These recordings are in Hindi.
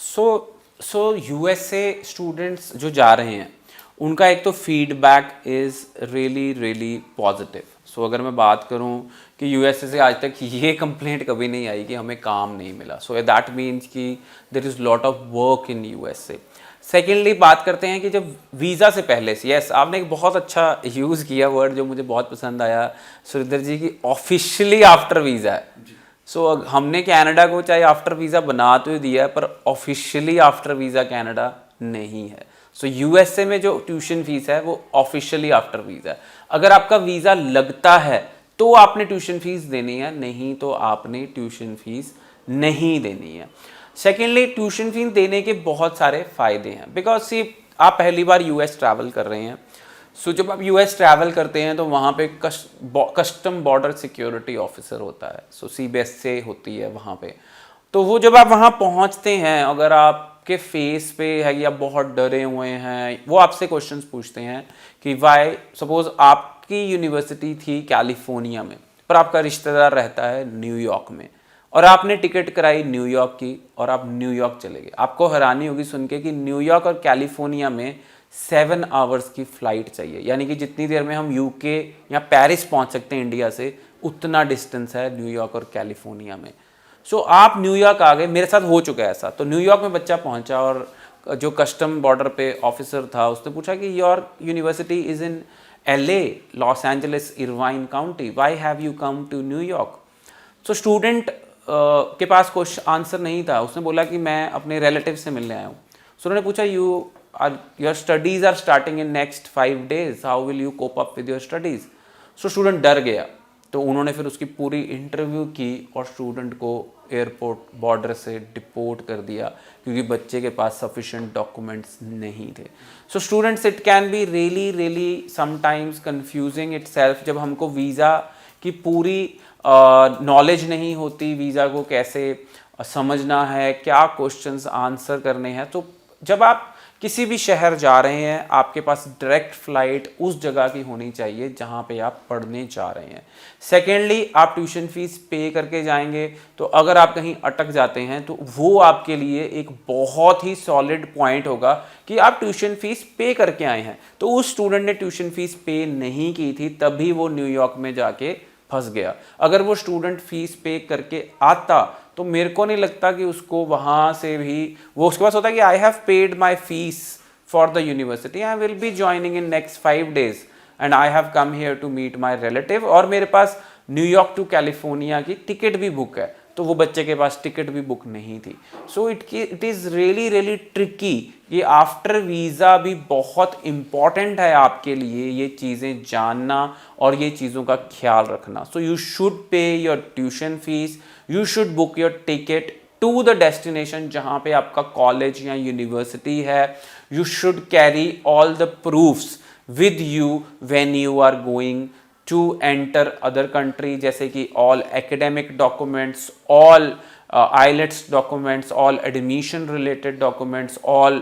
सो यूएसए स्टूडेंट्स जो जा रहे हैं उनका एक तो feedback is really really positive. So अगर मैं बात करूं कि यूएसए से आज तक ये कंप्लेंट कभी नहीं आई कि हमें काम नहीं मिला। सो दैट मीन्स कि there is lot of work in USA. Secondly बात करते हैं कि जब वीज़ा से पहले से, यस आपने एक बहुत अच्छा यूज़ किया वर्ड जो मुझे बहुत पसंद आया सुरेंद्र जी, की ऑफिशियली आफ्टर वीज़ा है। सो हमने कनाडा को चाहे आफ्टर वीज़ा बना तो ही दिया है, पर ऑफिशियली आफ्टर वीज़ा कनाडा नहीं है। सो यूएसए में जो ट्यूशन फीस है वो ऑफिशियली आफ्टर वीज़ा है। अगर आपका वीज़ा लगता है तो आपने ट्यूशन फीस देनी है, नहीं तो आपने ट्यूशन फीस नहीं देनी है। सेकेंडली ट्यूशन फीस देने के बहुत सारे फ़ायदे हैं, बिकॉज सी आप पहली बार यूएस ट्रैवल कर रहे हैं। सो जब आप यूएस ट्रैवल करते हैं तो वहाँ पे कस्टम बॉर्डर सिक्योरिटी ऑफिसर होता है। सो सीबीएसए होती है वहाँ पे। तो वो जब आप वहाँ पहुँचते हैं, अगर आपके फेस पे है या बहुत डरे हुए हैं, वो आपसे क्वेश्चंस पूछते हैं कि वाई, सपोज आपकी यूनिवर्सिटी थी कैलिफोर्निया में पर आपका रिश्तेदार रहता है न्यूयॉर्क में और आपने टिकट कराई न्यूयॉर्क की और आप न्यूयॉर्क चले गए। आपको हैरानी होगी सुन के कि न्यूयॉर्क और कैलिफोर्निया में 7 आवर्स की फ़्लाइट चाहिए, यानी कि जितनी देर में हम यूके या पेरिस पहुंच सकते हैं इंडिया से, उतना डिस्टेंस है न्यूयॉर्क और कैलिफोर्निया में। सो आप न्यूयॉर्क आ गए, मेरे साथ हो चुका है ऐसा। तो न्यूयॉर्क में बच्चा पहुंचा और जो कस्टम बॉर्डर पे ऑफिसर था उसने पूछा कि your university is in LA, Los Angeles, Irvine County, why have you come to New York. So student के पास क्वेश्चन आंसर नहीं था। उसने बोला कि मैं अपने रिलेटिव से मिलने आया हूँ। सो उन्होंने पूछा your studies are starting in next 5 days, how will you cope up with your studies. So student डर गया। तो उन्होंने फिर उसकी पूरी इंटरव्यू की और स्टूडेंट को एयरपोर्ट बॉर्डर से डिपोर्ट कर दिया क्योंकि बच्चे के पास सफिशिएंट डॉक्यूमेंट्स नहीं थे। So students, it can be really really sometimes confusing itself जब हमको वीज़ा की पूरी नॉलेज नहीं होती, वीज़ा को कैसे समझना है, क्या क्वेश्चंस आंसर करने हैं। तो जब आप किसी भी शहर जा रहे हैं आपके पास डायरेक्ट फ्लाइट उस जगह की होनी चाहिए जहां पे आप पढ़ने जा रहे हैं। सेकेंडली, आप ट्यूशन फीस पे करके जाएंगे तो अगर आप कहीं अटक जाते हैं तो वो आपके लिए एक बहुत ही सॉलिड पॉइंट होगा कि आप ट्यूशन फीस पे करके आए हैं। तो उस स्टूडेंट ने ट्यूशन फीस पे नहीं की थी तभी वो न्यूयॉर्क में जाके फंस गया। अगर वो स्टूडेंट फीस पे करके आता तो मेरे को नहीं लगता कि उसको वहाँ से भी वो उसके पास होता है कि I have paid my fees for the university, I will be joining in next 5 days and I have come here to meet my relative, और मेरे पास न्यूयॉर्क टू कैलिफोर्निया की टिकट भी बुक है। तो वो बच्चे के पास टिकट भी बुक नहीं थी। So it is really really tricky. ये आफ्टर वीज़ा भी बहुत इम्पॉर्टेंट है आपके लिए ये चीज़ें जानना और ये चीज़ों का ख्याल रखना। So you should pay your tuition fees, you should book your ticket to the destination जहाँ पे आपका कॉलेज या यूनिवर्सिटी है। You should carry all the proofs with you when you are going to enter other country, जैसे कि all academic documents, all IELTS documents, all admission related documents, all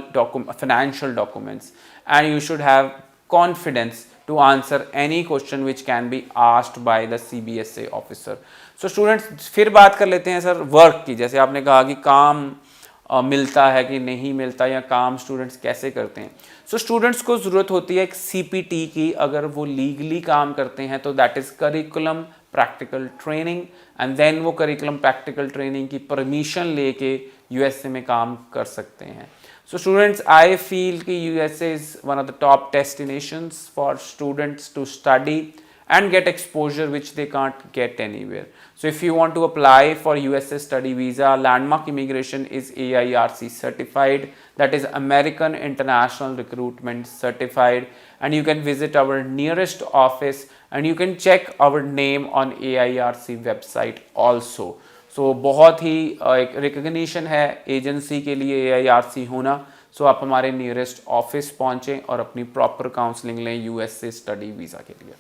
financial documents, and you should have confidence to answer any question which can be asked by the CBSA officer. So students, फिर बात कर लेते हैं सर वर्क की। जैसे आपने कहा कि काम मिलता है कि नहीं मिलता या काम स्टूडेंट्स कैसे करते हैं। सो स्टूडेंट्स को ज़रूरत होती है एक CPT की। अगर वो लीगली काम करते हैं तो that is curriculum practical training, and then वो करिकुलम प्रैक्टिकल ट्रेनिंग की परमिशन लेके यूएसए में काम कर सकते हैं। सो स्टूडेंट्स, आई फील कि USA is one of the top destinations for students to study and get exposure which they can't get anywhere. So if you want to apply for USA study visa, Landmark Immigration is AIRC certified, that is American International Recruitment certified, and you can visit our nearest office and you can check our name on AIRC website also. So बहुत ही एक रिकग्निशन है एजेंसी के लिए AIRC होना। सो आप हमारे नियरेस्ट ऑफिस पहुँचें और अपनी प्रॉपर काउंसलिंग लें USA स्टडी वीज़ा के लिए।